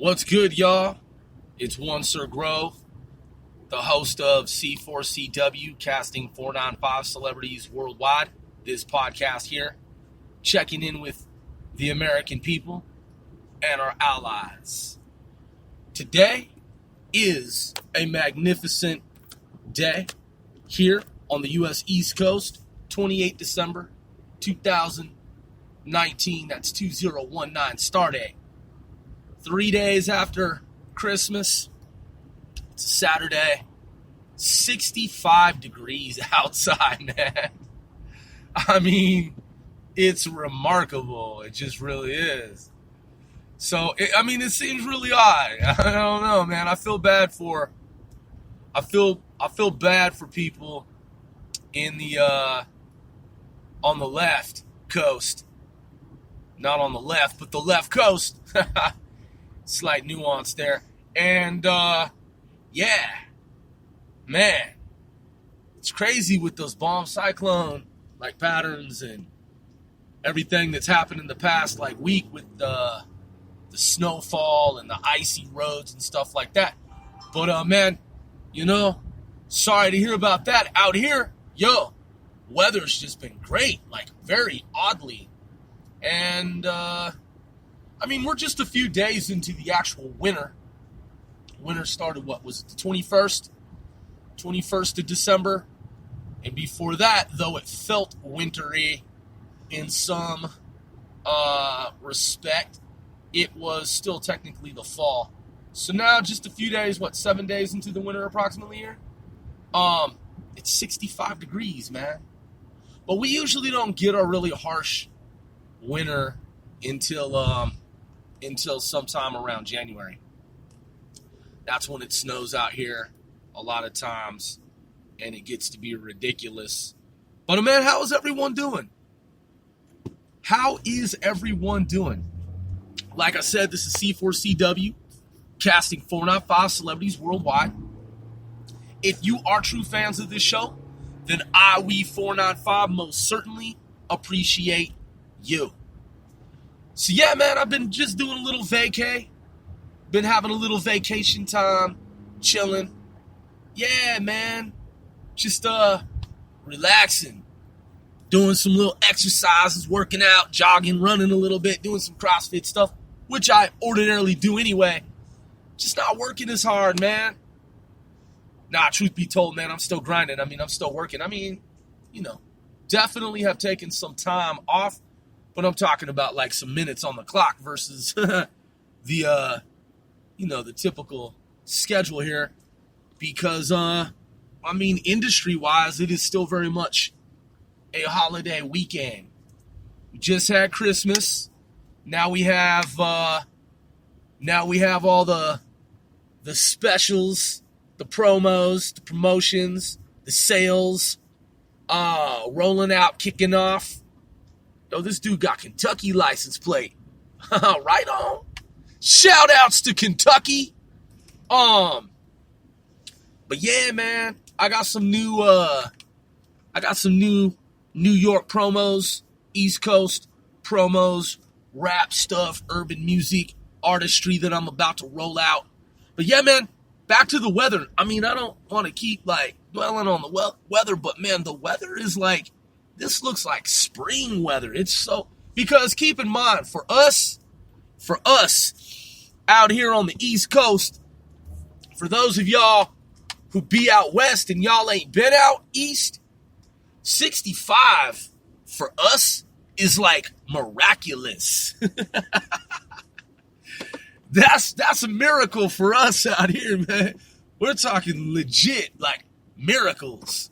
What's good, y'all? It's one Sir Grove, the host of C4CW, casting 495 celebrities worldwide. This podcast here, checking in with the American people and our allies. Today is a magnificent day here on the U.S. East Coast, 28 December 2019. That's 2019 star day. 3 days after Christmas. It's a Saturday. 65 degrees outside, man. I mean, it's remarkable. It just really is. So, it seems really odd. I don't know, man. I feel bad for people in the on the left coast. Not on the left, but the left coast. Slight nuance there. And, yeah, man, it's crazy with those bomb cyclone, like, patterns and everything that's happened in the past, like, week with the snowfall and the icy roads and stuff like that. But, man, sorry to hear about that. Out here, weather's just been great, like, very oddly. And, we're just a few days into the actual winter. Winter started, what was it, the 21st? 21st of December. And before that, though it felt wintry in some respect, it was still technically the fall. So now, just a few days, 7 days into the winter approximately here? It's 65 degrees, man. But we usually don't get a really harsh winter until sometime around January. That's when it snows out here a lot of times, and it gets to be ridiculous. But, man, how is everyone doing? How is everyone doing? Like I said, this is C4CW, casting 495 celebrities worldwide. If you are true fans of this show, then we 495 most certainly appreciate you. So, yeah, man, I've been just doing a little vacay. Been having a little vacation time, chilling. Yeah, man, just relaxing. Doing some little exercises, working out, jogging, running a little bit, doing some CrossFit stuff, which I ordinarily do anyway. Just not working as hard, man. Nah, truth be told, man, I'm still grinding. I'm still working. Definitely have taken some time off. But I'm talking about like some minutes on the clock versus the typical schedule here. Because, industry-wise, it is still very much a holiday weekend. We just had Christmas. Now we have all the specials, the promos, the promotions, the sales, rolling out, kicking off. Oh, this dude got Kentucky license plate. Right on. Shout outs to Kentucky. But yeah, man, I got some new New York promos, East Coast promos, rap stuff, urban music, artistry that I'm about to roll out. But yeah, man, back to the weather. I don't want to keep dwelling on the weather, but man, the weather is this looks like spring weather. Because keep in mind, for us out here on the East Coast, for those of y'all who be out west and y'all ain't been out east, 65 for us is like miraculous. That's a miracle for us out here, man. We're talking legit, like miracles.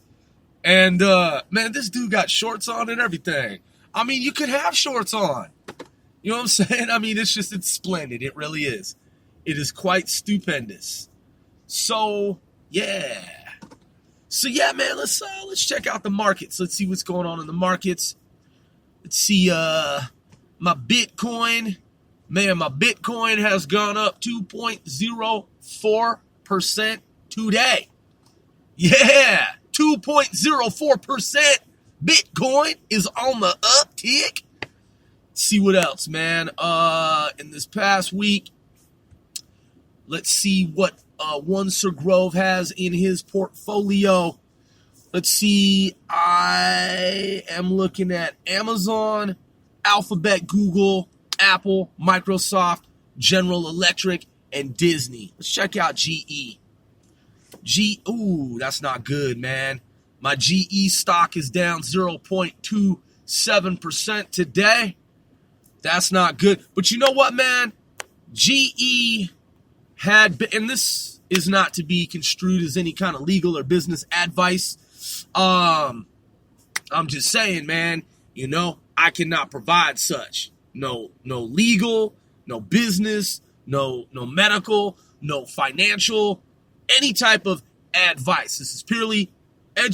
And, man, this dude got shorts on and everything. You could have shorts on. You know what I'm saying? It's splendid. It really is. It is quite stupendous. So, yeah. Man, let's check out the markets. Let's see what's going on in the markets. Let's see, my Bitcoin. Man, my Bitcoin has gone up 2.04% today. Yeah. 2.04% Bitcoin is on the uptick. See what else, man. In this past week, Let's see what One Sir Grove has in his portfolio. Let's see. I am looking at Amazon, Alphabet, Google, Apple, Microsoft, General Electric, and Disney. Let's check out GE. Ooh, that's not good, man. My GE stock is down 0.27% today. That's not good. But you know what, man? GE had been, and this is not to be construed as any kind of legal or business advice. I'm just saying, man, you know, I cannot provide such. No legal, no business, no medical, no financial, any type of advice. This is purely I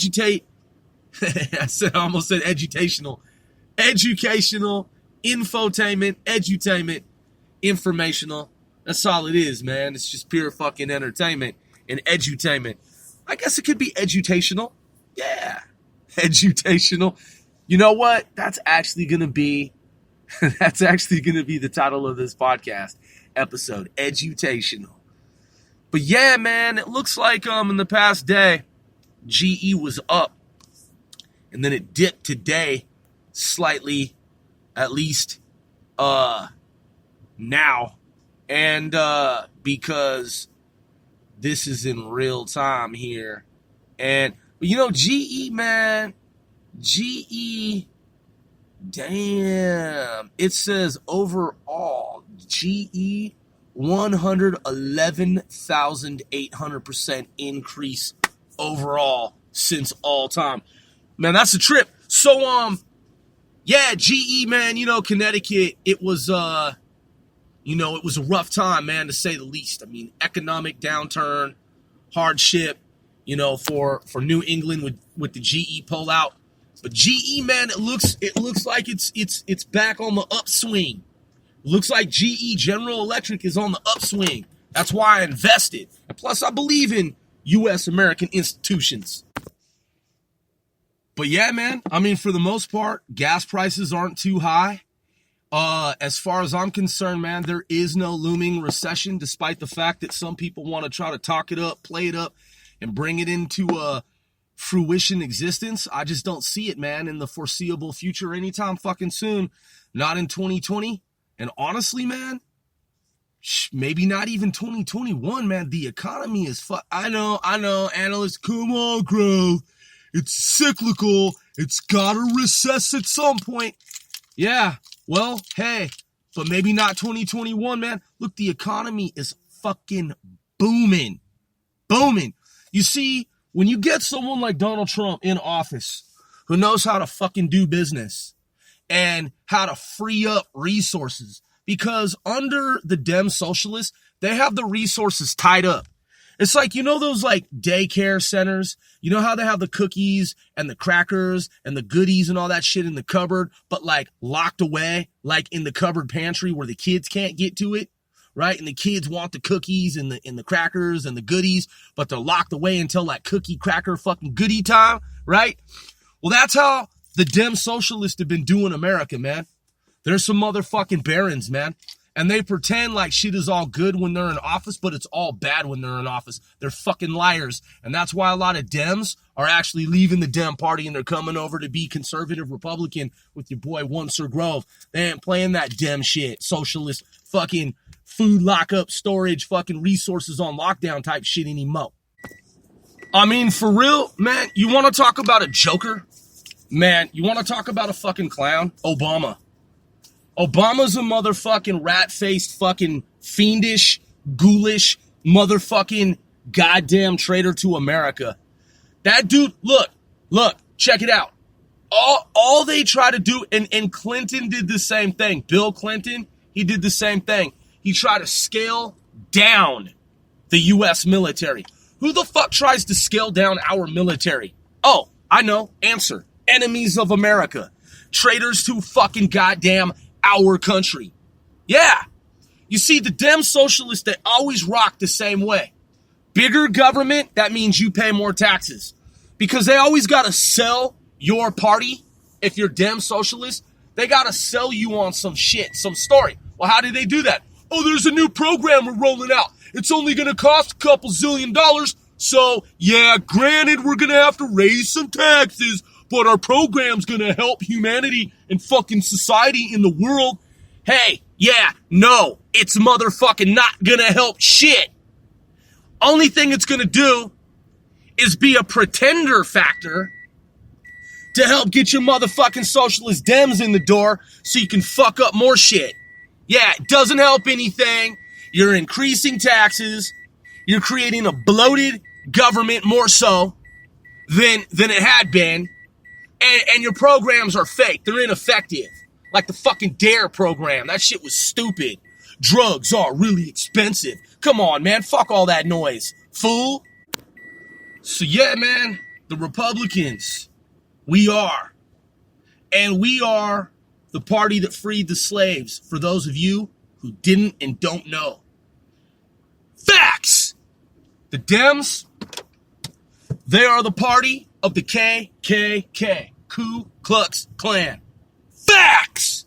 almost said edutational, infotainment, edutainment, informational. That's all it is, man. It's just pure fucking entertainment and edutainment. I guess it could be edutational. Yeah, edutational. You know what? That's actually gonna be the title of this podcast episode, edutational. But yeah, man, it looks like in the past day, GE was up, and then it dipped today slightly, at least now, and because this is in real time here, and you know, GE, man, GE, damn, it says overall GE 111,800% increase overall since all time. Man, that's a trip. So, yeah, GE, man, you know, Connecticut, it was, you know, it was a rough time, man, to say the least. I mean, economic downturn, hardship, you know, for New England with the GE pullout. But GE, man, it looks like it's back on the upswing. Looks like GE, General Electric, is on the upswing. That's why I invested. And plus, I believe in U.S. American institutions. But yeah, man, I mean, for the most part, gas prices aren't too high. As far as I'm concerned, man, there is no looming recession, despite the fact that some people want to try to talk it up, play it up, and bring it into fruition existence. I just don't see it, man, in the foreseeable future anytime fucking soon. Not in 2020. And honestly, man, maybe not even 2021, man. The economy is I know, analysts, come on, Grove. It's cyclical. It's got to recess at some point. Yeah, well, hey, but maybe not 2021, man. Look, the economy is fucking booming. Booming. You see, when you get someone like Donald Trump in office who knows how to fucking do business and how to free up resources, because under the Dem socialists, they have the resources tied up. It's like, you know those like daycare centers? You know how they have the cookies and the crackers and the goodies and all that shit in the cupboard, but like locked away, like in the cupboard pantry where the kids can't get to it, right? And the kids want the cookies and the crackers and the goodies, but they're locked away until like cookie cracker fucking goodie time, right? Well, that's how the Dem socialists have been doing America, man. There's some motherfucking barons, man. And they pretend like shit is all good when they're in office, but it's all bad when they're in office. They're fucking liars. And that's why a lot of Dems are actually leaving the Dem party and they're coming over to be conservative Republican with your boy One Sir Grove. They ain't playing that Dem shit, socialist fucking food lockup storage, fucking resources on lockdown type shit anymore. I mean, for real, man, you want to talk about a joker? Man, you want to talk about a fucking clown? Obama. Obama's a motherfucking rat-faced, fucking fiendish, ghoulish, motherfucking goddamn traitor to America. That dude, look, check it out. All they try to do, and Clinton did the same thing. Bill Clinton, he did the same thing. He tried to scale down the U.S. military. Who the fuck tries to scale down our military? Oh, I know. Answer. Enemies of America. Traitors to fucking goddamn our country. Yeah. You see, the Dem socialists, they always rock the same way. Bigger government, that means you pay more taxes. Because they always got to sell your party. If you're Dem socialist, they got to sell you on some shit, some story. Well, how do they do that? oh, there's a new program we're rolling out. It's only going to cost a couple zillion dollars. So, yeah, granted, we're going to have to raise some taxes, but our program's going to help humanity and fucking society in the world. Hey, yeah, no, it's motherfucking not going to help shit. Only thing it's going to do is be a pretender factor to help get your motherfucking socialist Dems in the door so you can fuck up more shit. Yeah, it doesn't help anything. You're increasing taxes. You're creating a bloated government more so than it had been. And your programs are fake. They're ineffective. Like the fucking DARE program. That shit was stupid. Drugs are really expensive. Come on, man. Fuck all that noise, fool. So yeah, man, the Republicans, we are. And we are the party that freed the slaves, for those of you who didn't and don't know. Facts! The Dems, they are the party of the KKK, Ku Klux Klan. Facts!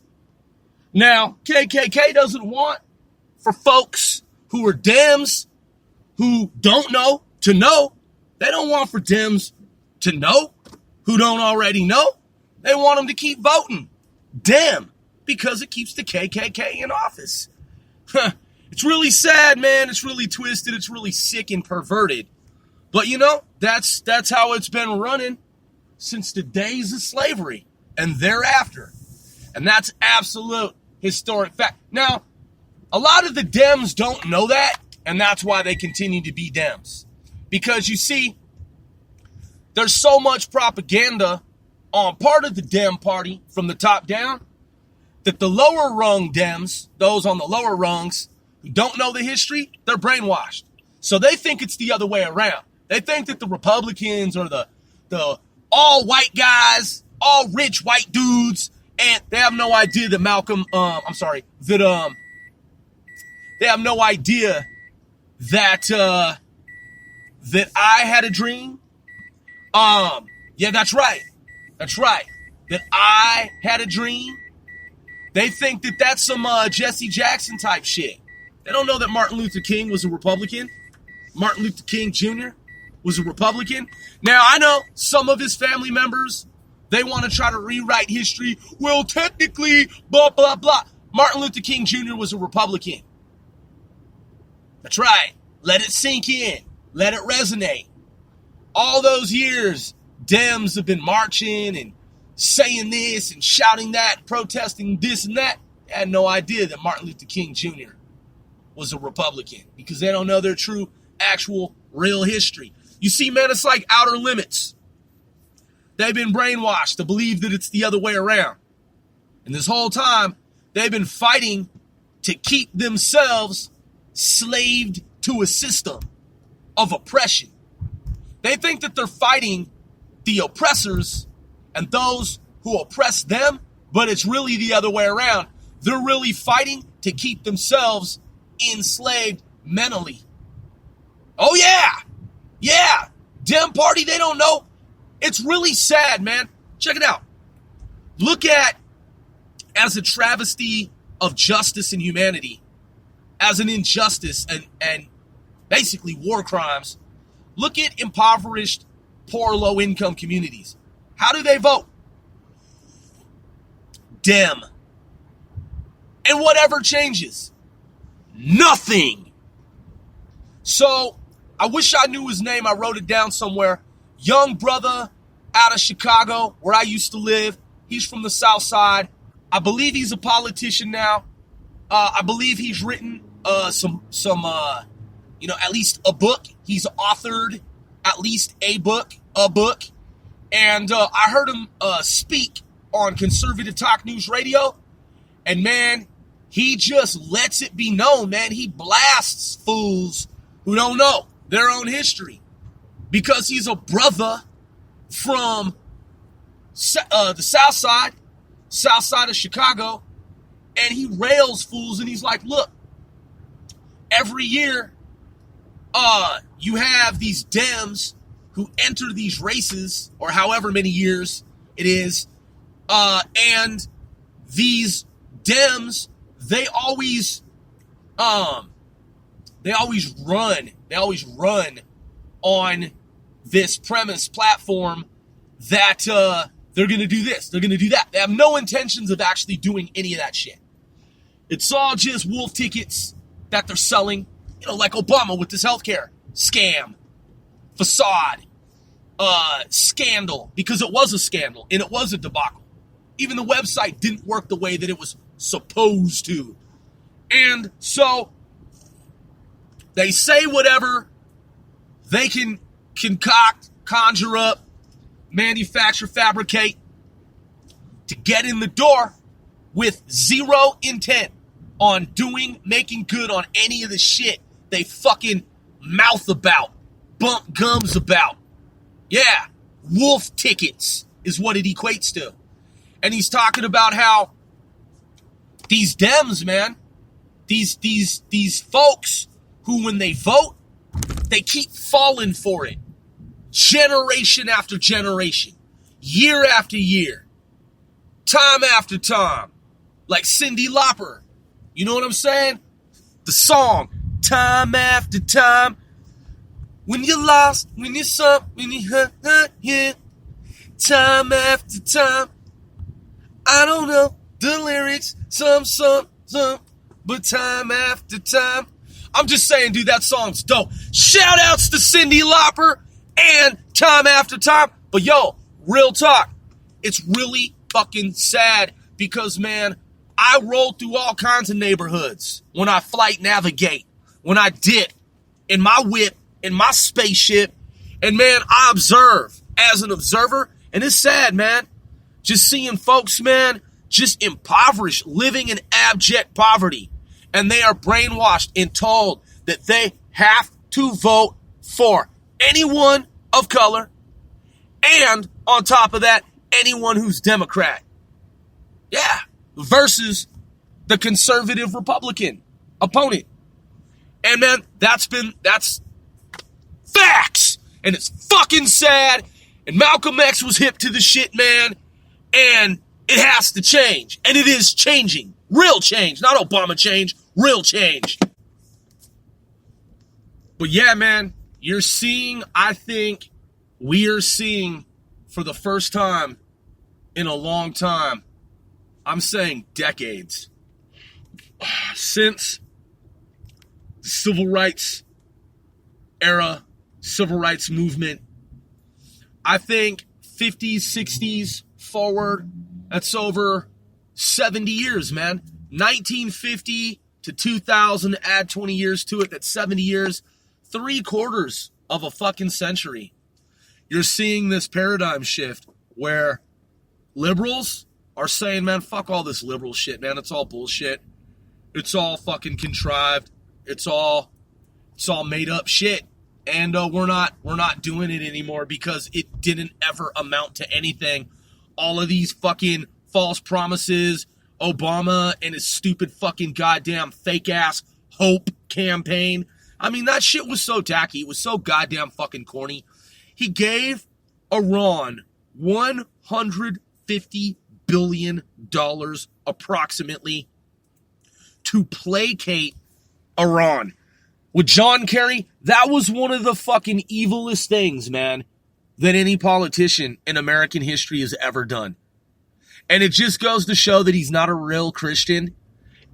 Now, KKK doesn't want for folks who are Dems who don't know to know. They don't want for Dems to know who don't already know. They want them to keep voting Dem because it keeps the KKK in office. It's really sad, man. It's really twisted. It's really sick and perverted. But, you know, that's how it's been running since the days of slavery and thereafter. And that's absolute historic fact. Now, a lot of the Dems don't know that, and that's why they continue to be Dems. Because, you see, there's so much propaganda on part of the Dem party from the top down that the lower rung Dems, those on the lower rungs who don't know the history, they're brainwashed. So they think it's the other way around. They think that the Republicans are the all white guys, all rich white dudes, and they have no idea that they have no idea that that I had a dream. Yeah, that's right. That's right. That I had a dream. They think that that's some Jesse Jackson type shit. They don't know that Martin Luther King was a Republican. Martin Luther King Jr. was a Republican. Now, I know some of his family members, they want to try to rewrite history. Well, technically, blah, blah, blah. Martin Luther King Jr. was a Republican. That's right. Let it sink in. Let it resonate. All those years, Dems have been marching and saying this and shouting that, protesting this and that. They had no idea that Martin Luther King Jr. was a Republican because they don't know their true, actual, real history. You see, man, it's like Outer Limits. They've been brainwashed to believe that it's the other way around. And this whole time, they've been fighting to keep themselves slaved to a system of oppression. They think that they're fighting the oppressors and those who oppress them, but it's really the other way around. They're really fighting to keep themselves enslaved mentally. Oh, yeah. Yeah. Dem party, they don't know. It's really sad, man. Check it out. Look at, as a travesty of justice and humanity, as an injustice and basically war crimes, look at impoverished, poor, low-income communities. How do they vote? Dem. And whatever changes? Nothing. So, I wish I knew his name. I wrote it down somewhere. Young brother out of Chicago, where I used to live. He's from the South Side. I believe he's a politician now. I believe he's written some at least a book. He's authored at least a book. And I heard him speak on Conservative Talk News Radio. And, man, he just lets it be known, man. He blasts fools who don't know their own history. Because he's a brother from the South Side of Chicago. And he rails fools and he's like, look, every year you have these Dems who enter these races, or however many years it is, and these Dems, they always They always run on this premise platform that they're going to do this, they're going to do that. They have no intentions of actually doing any of that shit. It's all just wolf tickets that they're selling, like Obama with this healthcare scam, facade, scandal, because it was a scandal and it was a debacle. Even the website didn't work the way that it was supposed to. And so they say whatever they can concoct, conjure up, manufacture, fabricate to get in the door with zero intent on making good on any of the shit they fucking mouth about, bump gums about. Yeah, wolf tickets is what it equates to. And he's talking about how these Dems, man, these folks who, when they vote, they keep falling for it. Generation after generation. Year after year. Time after time. Like Cyndi Lauper. You know what I'm saying? The song, time after time. When you're lost, when you're sunk, when you hurt, yeah. Time after time. I don't know the lyrics, some, but time after time. I'm just saying, dude, that song's dope. Shout outs to Cyndi Lauper and Time After Time. But yo, real talk, it's really fucking sad because, man, I roll through all kinds of neighborhoods when I flight navigate, when I dip in my whip, in my spaceship, and, man, I observe as an observer, and it's sad, man, just seeing folks, man, just impoverished, living in abject poverty, and they are brainwashed and told that they have to vote for anyone of color, and on top of that, anyone who's Democrat. Yeah, versus the conservative Republican opponent. And man, that's facts. And it's fucking sad. And Malcolm X was hip to the shit, man. And it has to change. And it is changing. Real change. Not Obama change. Real change. But yeah, man, we are seeing for the first time in a long time, I'm saying decades, since the civil rights era, civil rights movement, I think 50s, 60s forward, that's over 70 years, man. 1950 to 2000, add 20 years to it, that's 70 years, 3/4 of a fucking century. You're seeing this paradigm shift where liberals are saying, man, fuck all this liberal shit, man. It's all bullshit. It's all fucking contrived. It's all made up shit. And we're not doing it anymore because it didn't ever amount to anything. All of these fucking false promises, Obama and his stupid fucking goddamn fake ass hope campaign. I mean, that shit was so tacky. It was so goddamn fucking corny. He gave Iran $150 billion approximately to placate Iran. With John Kerry, that was one of the fucking evilest things, man, that any politician in American history has ever done. And it just goes to show that he's not a real Christian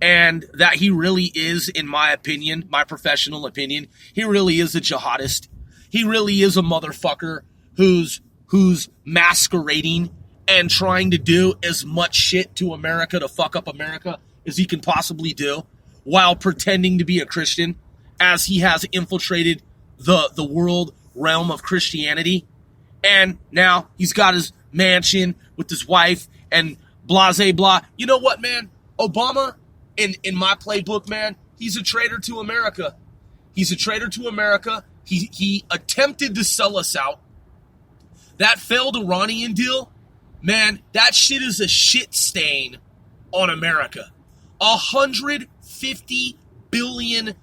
and that he really is, in my opinion, my professional opinion, he really is a jihadist. He really is a motherfucker who's masquerading and trying to do as much shit to America to fuck up America as he can possibly do while pretending to be a Christian, as he has infiltrated the world realm of Christianity. And now he's got his mansion with his wife and blase blah. You know what, man? Obama, in my playbook, man, he's a traitor to America. He's a traitor to America. He attempted to sell us out. That failed Iranian deal, man, that shit is a shit stain on America. $150 billion.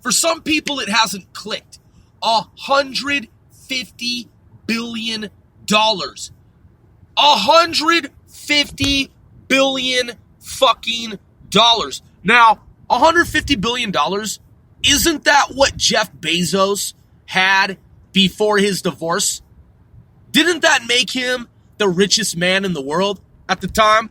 For some people, it hasn't clicked. $150 billion. $150 billion fucking dollars. Now, $150 billion, isn't that what Jeff Bezos had before his divorce? Didn't that make him the richest man in the world at the time?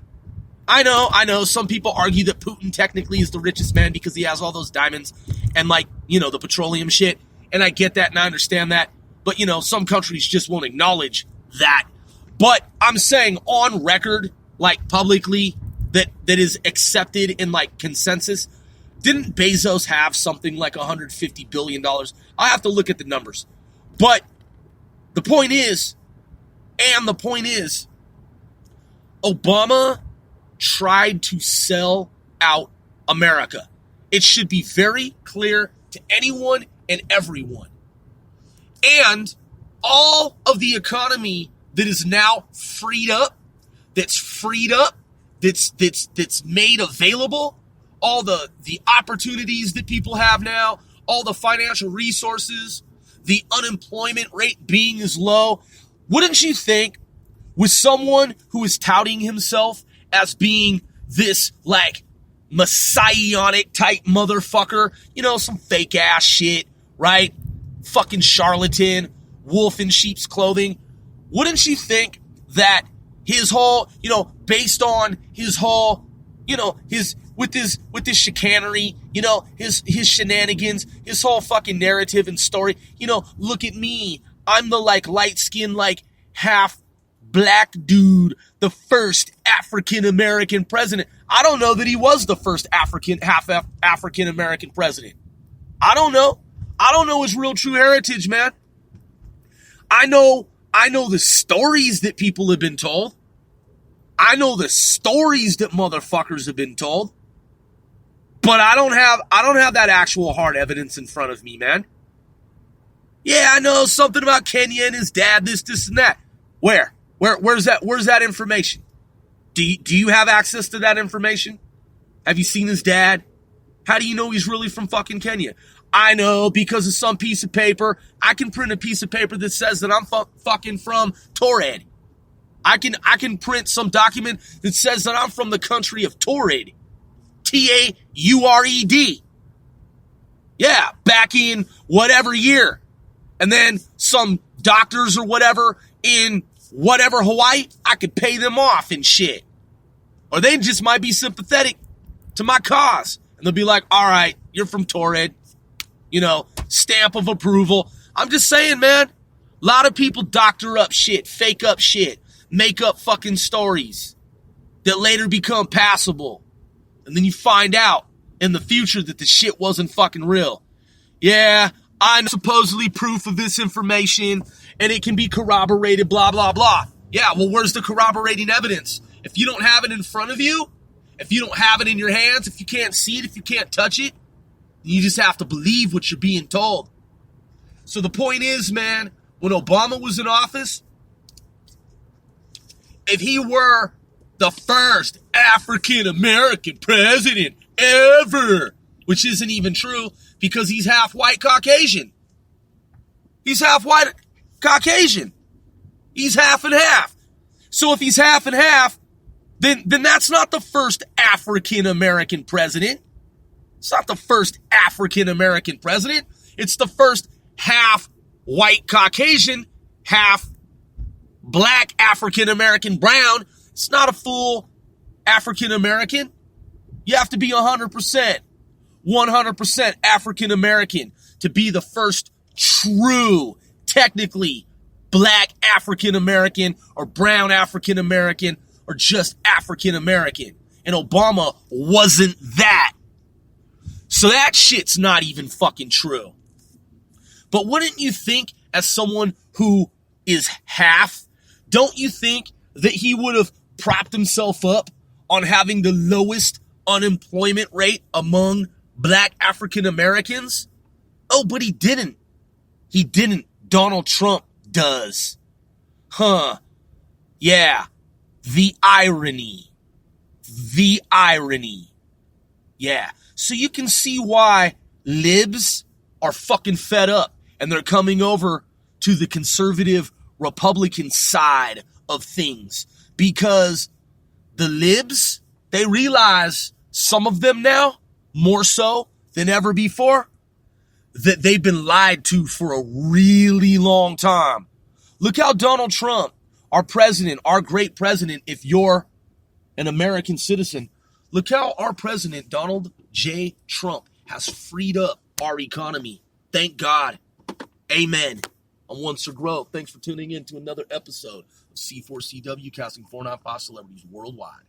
I know, some people argue that Putin technically is the richest man because he has all those diamonds and, like, you know, the petroleum shit. And I get that and I understand that. But, you know, some countries just won't acknowledge that. But I'm saying on record, like publicly, that is accepted in, like, consensus, didn't Bezos have something like $150 billion? I have to look at the numbers. But the point is, Obama tried to sell out America. It should be very clear to anyone and everyone. And all of the economy that is now freed up, that's made available, all the opportunities that people have now, all the financial resources, the unemployment rate being as low. Wouldn't you think with someone who is touting himself as being this, like, messianic type motherfucker, you know, some fake ass shit, right? Fucking charlatan, wolf in sheep's clothing. Wouldn't you think that his whole, you know, based on his whole, you know, with this chicanery, you know, his shenanigans, his whole fucking narrative and story, you know, look at me, I'm the, like, light-skinned, like, half black dude, the first African-American president. I don't know that he was the first half African-American president. I don't know his real true heritage, man. I know the stories that people have been told. I know the stories that motherfuckers have been told. But I don't have that actual hard evidence in front of me, man. Yeah, I know something about Kenya and his dad, this and that. Where's that information? Do you have access to that information? Have you seen his dad? How do you know he's really from fucking Kenya? I know because of some piece of paper. I can print a piece of paper that says that I'm fucking from Taured. I can print some document that says that I'm from the country of Taured. Taured. Yeah, back in whatever year. And then some doctors or whatever in whatever Hawaii, I could pay them off and shit. Or they just might be sympathetic to my cause. And they'll be like, all right, you're from Taured. You know, stamp of approval. I'm just saying, man, a lot of people doctor up shit, fake up shit, make up fucking stories that later become passable. And then you find out in the future that the shit wasn't fucking real. Yeah, I'm supposedly proof of this information and it can be corroborated, blah, blah, blah. Yeah, well, where's the corroborating evidence? If you don't have it in front of you, if you don't have it in your hands, if you can't see it, if you can't touch it, you just have to believe what you're being told. So the point is, man, when Obama was in office, if he were the first African-American president ever, which isn't even true because he's half white Caucasian. He's half white Caucasian. He's half and half. So if he's half and half, then that's not the first African-American president. It's not the first African-American president. It's the first half white Caucasian, half black African-American brown. It's not a full African-American. You have to be 100% African-American to be the first true, technically, black African-American or brown African-American or just African-American. And Obama wasn't that. So that shit's not even fucking true. But wouldn't you think, as someone who is half, don't you think that he would have propped himself up on having the lowest unemployment rate among black African Americans? Oh, but he didn't. He didn't. Donald Trump does. Huh. Yeah. The irony. The irony. Yeah. So you can see why libs are fucking fed up and they're coming over to the conservative Republican side of things, because the libs, they realize, some of them now, more so than ever before, that they've been lied to for a really long time. Look how Donald Trump, our president, our great president, if you're an American citizen, look how our president, Donald J. Trump, has freed up our economy. Thank God. Amen. I'm one Sir Grove. Thanks for tuning in to another episode of C4CW, casting 495 celebrities worldwide.